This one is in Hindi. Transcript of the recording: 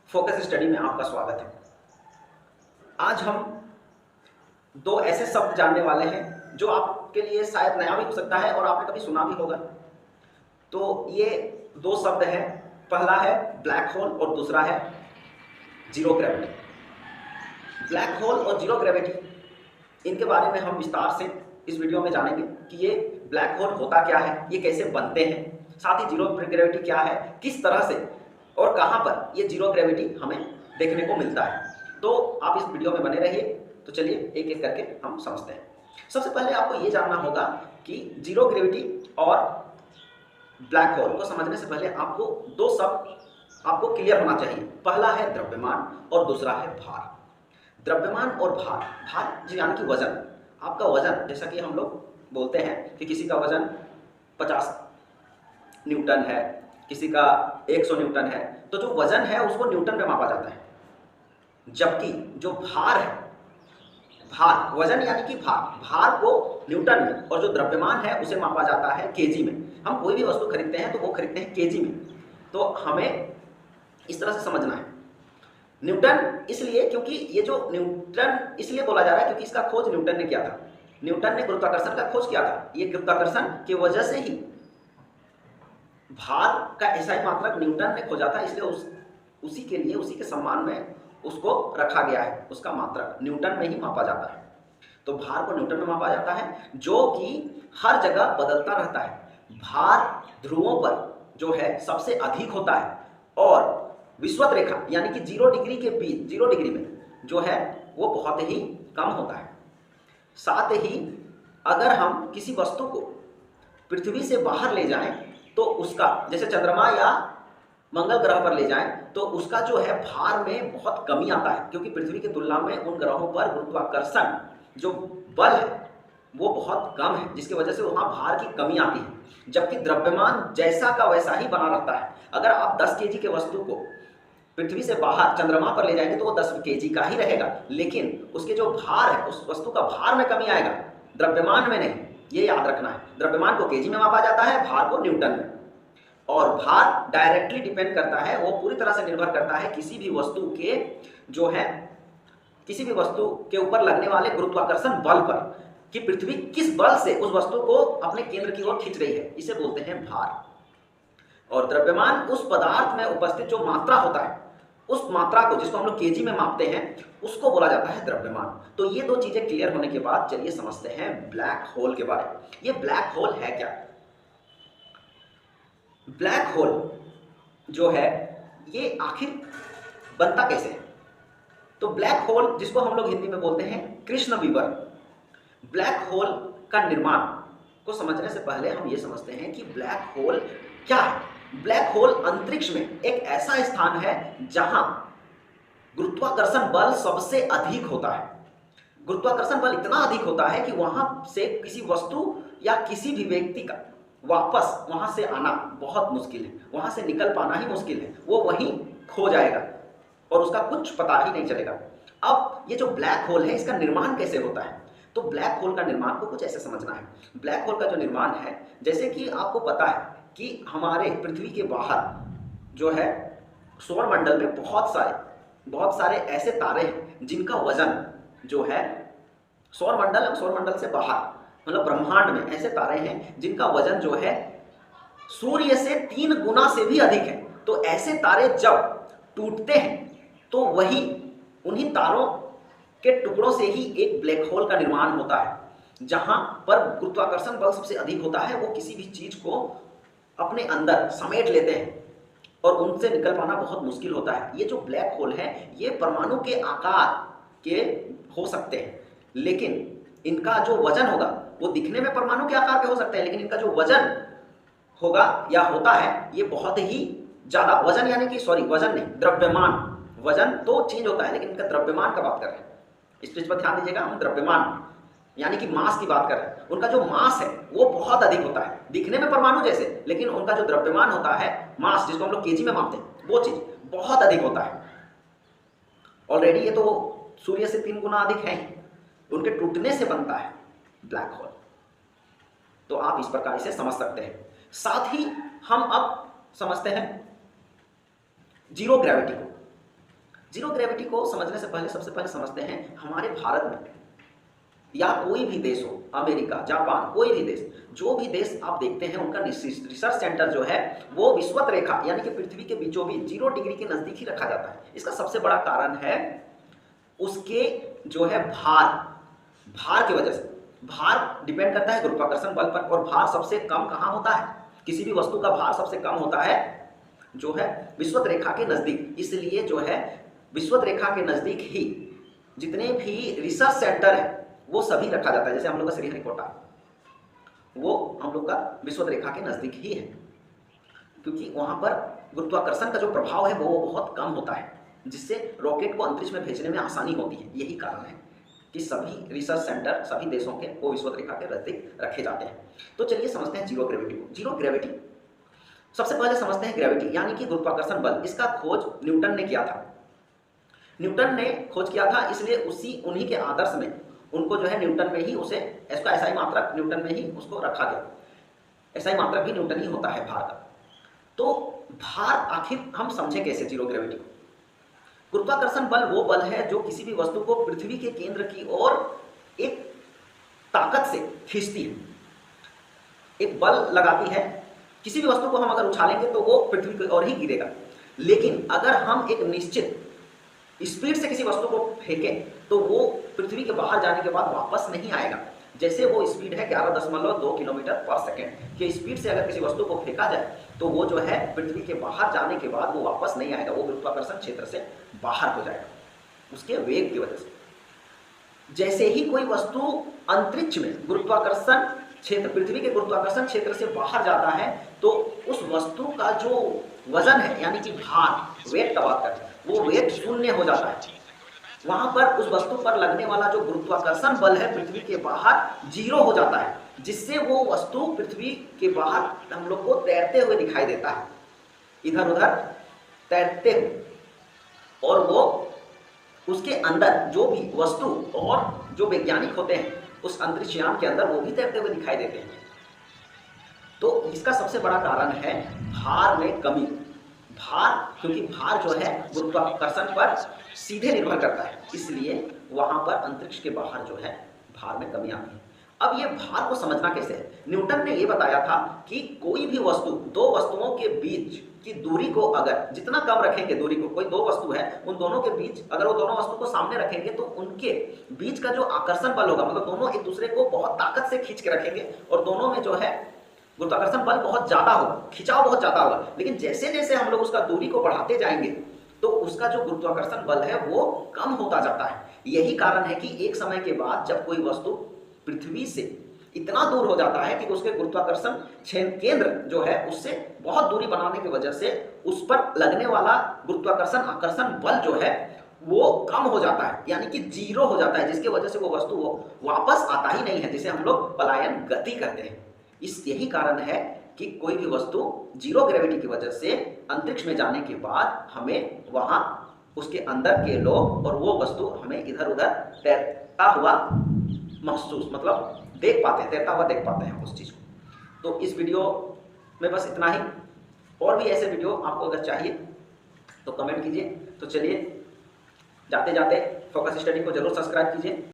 फोकस स्टडी में आपका स्वागत है। आज हम दो ऐसे शब्द जानने वाले हैं जो आपके लिए शायद नया भी हो सकता है और आपने कभी सुना भी होगा। तो ये दो शब्द हैं, पहला है ब्लैक होल और दूसरा है जीरो ग्रेविटी। ब्लैक होल और जीरो ग्रेविटी, इनके बारे में हम विस्तार से इस वीडियो में जानेंगे कि ये ब्लैक होल होता क्या है, ये कैसे बनते हैं, साथ ही जीरो ग्रेविटी क्या है, किस तरह से और कहाँ पर ये जीरो ग्रेविटी हमें देखने को मिलता है। तो आप इस वीडियो में बने रहिए। तो चलिए एक एक करके हम समझते हैं। सबसे पहले आपको ये जानना होगा कि जीरो ग्रेविटी और ब्लैक होल को समझने से पहले आपको दो शब्द आपको क्लियर होना चाहिए। पहला है द्रव्यमान और दूसरा है भार। द्रव्यमान और भार, भार यानी कि वजन। आपका वजन, जैसा कि हम लोग बोलते हैं कि किसी का वजन 50 न्यूटन है, किसी का 100 न्यूटन है, तो जो वजन है उसको न्यूटन में मापा जाता है। जबकि जो भार है, भार वजन यानी कि भार को न्यूटन में, और जो द्रव्यमान है उसे मापा जाता है केजी में। हम कोई भी वस्तु खरीदते हैं तो वो खरीदते हैं केजी में। तो हमें इस तरह से समझना है। न्यूटन इसलिए, क्योंकि ये जो न्यूटन इसलिए बोला जा रहा है क्योंकि इसका खोज न्यूटन ने किया था। न्यूटन ने गुरुत्वाकर्षण का खोज किया था। ये गुरुत्वाकर्षण की वजह से ही भार का ऐसा ही मात्रक न्यूटन ने खोजा था, इसलिए उसी के लिए, उसी के सम्मान में उसको रखा गया है। उसका मात्रक न्यूटन में ही मापा जाता है। तो भार को न्यूटन में मापा जाता है, जो कि हर जगह बदलता रहता है। भार ध्रुवों पर जो है सबसे अधिक होता है और विषुवत रेखा यानी कि 0 डिग्री के बीच, 0 डिग्री में जो है वो बहुत ही कम होता है। साथ ही अगर हम किसी वस्तु को पृथ्वी से बाहर ले जाएं तो उसका, जैसे चंद्रमा या मंगल ग्रह पर ले जाएं, तो उसका जो है भार में बहुत कमी आता है, क्योंकि पृथ्वी की तुलना में उन ग्रहों पर गुरुत्वाकर्षण जो बल है वो बहुत कम है, जिसकी वजह से वहाँ भार की कमी आती है। जबकि द्रव्यमान जैसा का वैसा ही बना रहता है। अगर आप 10 केजी के वस्तु को पृथ्वी से बाहर चंद्रमा पर ले जाएंगे तो वो 10 केजी का ही रहेगा, लेकिन उसके जो भार है, उस वस्तु का भार में कमी आएगा, द्रव्यमान में नहीं। ये याद रखना है। द्रव्यमान को केजी में मापा जाता है, भार को न्यूटन में। और भार डायरेक्टली डिपेंड करता है, वो पूरी तरह से निर्भर करता है किसी भी वस्तु के जो है, किसी भी वस्तु के ऊपर लगने वाले गुरुत्वाकर्षण बल पर, कि पृथ्वी किस बल से उस वस्तु को अपने केंद्र की ओर खींच रही है। इसे बोलते हैं भार। और द्रव्यमान उस पदार्थ में उपस्थित जो मात्रा होता है, उस मात्रा को जिसको हम लोग केजी में मापते हैं, उसको बोला जाता है द्रव्यमान। तो ये दो चीजें क्लियर होने के बाद चलिए समझते हैं ब्लैक होल के बारे में। ये ब्लैक होल है क्या? ब्लैक होल जो है ये आखिर बनता कैसे है? तो ब्लैक होल, जिसको हम लोग हिंदी में बोलते हैं कृष्ण विवर, ब्लैक होल का निर्माण को समझने से पहले हम ये समझते हैं कि ब्लैक होल क्या है। ब्लैक होल अंतरिक्ष में एक ऐसा स्थान है जहां गुरुत्वाकर्षण बल सबसे अधिक होता है। गुरुत्वाकर्षण बल इतना अधिक होता है कि वहां से किसी वस्तु या किसी भी व्यक्ति का वापस वहां से आना बहुत मुश्किल है, वहां से निकल पाना ही मुश्किल है। वो वहीं खो जाएगा और उसका कुछ पता ही नहीं चलेगा। अब ये जो ब्लैक होल है, इसका निर्माण कैसे होता है? तो ब्लैक होल का निर्माण को कुछ ऐसे समझना है। ब्लैक होल का जो निर्माण है, जैसे कि आपको पता है कि हमारे पृथ्वी के बाहर जो है सौरमंडल में बहुत सारे ऐसे तारे हैं जिनका वजन जो है सौरमंडल से बाहर, मतलब ब्रह्मांड में ऐसे तारे हैं जिनका वजन जो है सूर्य से 3 गुना से भी अधिक है। तो ऐसे तारे जब टूटते हैं तो वही उन्हीं तारों के टुकड़ों से ही एक ब्लैक होल का निर्माण होता है, जहां पर गुरुत्वाकर्षण बल सबसे अधिक होता है। वो किसी भी चीज को अपने अंदर समेट लेते हैं और उनसे निकल पाना बहुत मुश्किल होता है। ये जो ब्लैक होल है, ये परमाणु के आकार के हो सकते हैं, लेकिन इनका जो वजन होगा वो दिखने में परमाणु के आकार के हो सकते हैं, लेकिन इनका जो वजन होगा या होता है ये बहुत ही ज्यादा, वजन यानी कि वजन नहीं, द्रव्यमान। वजन तो चेंज होता है, लेकिन इनका द्रव्यमान का बात कर रहे हैं। इस चीज पर ध्यान दीजिएगा। हम द्रव्यमान यानी कि मास की बात कर रहे हैं। उनका जो मास है वो बहुत अधिक होता है, दिखने में परमाणु जैसे, लेकिन उनका जो द्रव्यमान होता है, मास जिसको हम लोग केजी में मापते हैं, वो चीज बहुत अधिक होता है। ऑलरेडी ये तो सूर्य से 3 गुना अधिक है। उनके टूटने से बनता है ब्लैक होल। तो आप इस प्रकार इसे समझ सकते हैं। साथ ही हम अब समझते हैं जीरो ग्रेविटी को। जीरो ग्रेविटी को समझने से पहले सबसे पहले समझते हैं हमारे भारत में या कोई भी देश हो, अमेरिका, जापान, कोई भी देश, जो भी देश आप देखते हैं उनका रिसर्च सेंटर जो है वो विषुवत रेखा यानी कि पृथ्वी के बीचों बीच 0 डिग्री के नजदीक ही रखा जाता है। इसका सबसे बड़ा कारण है उसके जो है भार की वजह से। भार डिपेंड करता है गुरुत्वाकर्षण बल पर, और भार सबसे कम कहाँ होता है? किसी भी वस्तु का भार सबसे कम होता है जो है विषुवत रेखा के नजदीक। इसलिए जो है विषुवत रेखा के नजदीक ही जितने भी रिसर्च सेंटर है वो सभी रखा जाता है। जैसे हम लोग का श्रीहरिकोटा, वो हम लोग का विषुवत रेखा के नजदीक ही है, क्योंकि वहां पर गुरुत्वाकर्षण का जो प्रभाव है वो बहुत कम होता है, जिससे रॉकेट को अंतरिक्ष में भेजने में आसानी होती है। यही कारण है कि सभी रिसर्च सेंटर सभी देशों के वो विषुवत रेखा के नजदीक रखे जाते हैं। तो चलिए समझते हैं जीरो ग्रेविटी को। जीरो ग्रेविटी सबसे पहले समझते हैं ग्रेविटी यानी कि गुरुत्वाकर्षण बल। इसका खोज न्यूटन ने किया था। न्यूटन ने खोज किया था, इसलिए उन्हीं के आदर्श में उनको जो है न्यूटन में ही उसे इसका एसआई मात्रक न्यूटन में ही उसको रखा गया। एसआई मात्रक भी न्यूटन ही होता है भार का। तो भार आखिर हम समझे कैसे जीरो ग्रेविटी को? गुरुत्वाकर्षण बल वो बल है जो किसी भी वस्तु को पृथ्वी के केंद्र की ओर एक ताकत से खींचती है, एक बल लगाती है। किसी भी वस्तु को हम अगर उछालेंगे तो वो पृथ्वी की ओर ही गिरेगा, लेकिन अगर हम एक निश्चित स्पीड से किसी वस्तु को फेंकें तो वो पृथ्वी के बाहर जाने के बाद वापस नहीं आएगा। जैसे वो स्पीड है 11.2 किलोमीटर पर सेकेंड के स्पीड से अगर किसी वस्तु को फेंका जाए तो वो जो है पृथ्वी के बाहर जाने के बाद वो वापस नहीं आएगा, वो गुरुत्वाकर्षण क्षेत्र से बाहर हो जाएगा उसके वेग की वजह से। जैसे ही कोई वस्तु अंतरिक्ष में गुरुत्वाकर्षण क्षेत्र, पृथ्वी के गुरुत्वाकर्षण क्षेत्र से बाहर जाता है तो उस वस्तु का जो वजन है यानी कि भार, वेट का बात करें, वो वेट शून्य हो जाता है। वहां पर उस वस्तु पर लगने वाला जो गुरुत्वाकर्षण बल है पृथ्वी के बाहर 0 हो जाता है, जिससे वो वस्तु पृथ्वी के बाहर हम लोग को तैरते हुए दिखाई देता है, इधर उधर तैरते हुए। और वो उसके अंदर जो भी वस्तु और जो वैज्ञानिक होते हैं उस अंतरिक्ष यान के अंदर वो भी तैरते हुए दिखाई देते हैं। तो इसका सबसे बड़ा कारण है भार में कमी। भार, क्योंकि भार जो है गुरुत्वाकर्षण पर सीधे निर्भर करता है, इसलिए वहां पर अंतरिक्ष के बाहर जो है भार में कमी आती है। अब ये भार को समझना कैसे है? न्यूटन ने ये बताया था कि कोई भी वस्तु, दो वस्तुओं के बीच की दूरी को अगर जितना कम रखेंगे, दूरी को, कोई दो वस्तु है उन दोनों के बीच अगर वो दोनों वस्तु को सामने रखेंगे तो उनके बीच का जो आकर्षण बल होगा, मतलब दोनों एक दूसरे को बहुत ताकत से खींच के रखेंगे और दोनों में जो है गुरुत्वाकर्षण बल बहुत ज्यादा होगा, खिंचाव बहुत ज्यादा होगा। लेकिन जैसे जैसे हम लोग उसका दूरी को बढ़ाते जाएंगे तो उसका जो गुरुत्वाकर्षण बल है वो कम होता जाता है। यही कारण है कि एक समय के बाद जब कोई वस्तु पृथ्वी से इतना दूर हो जाता है कि उसके गुरुत्वाकर्षण केंद्र जो है उससे बहुत दूरी बनाने की वजह से उस पर लगने वाला गुरुत्वाकर्षण आकर्षण बल जो है वो कम हो जाता है, यानी कि 0 हो जाता है, जिसकी वजह से वो वस्तु वो वापस आता ही नहीं है, जिसे हम लोग पलायन गति कहते हैं। यही कारण है कि कोई भी वस्तु जीरो ग्रेविटी की वजह से अंतरिक्ष में जाने के बाद हमें वहां उसके अंदर के लोग और वो वस्तु हमें इधर उधर तैरता हुआ महसूस, मतलब देख पाते हैं, तैरता हुआ देख पाते हैं उस चीज को। तो इस वीडियो में बस इतना ही। और भी ऐसे वीडियो आपको अगर चाहिए तो कमेंट कीजिए। तो चलिए जाते जाते फोकस स्टडी को जरूर सब्सक्राइब कीजिए।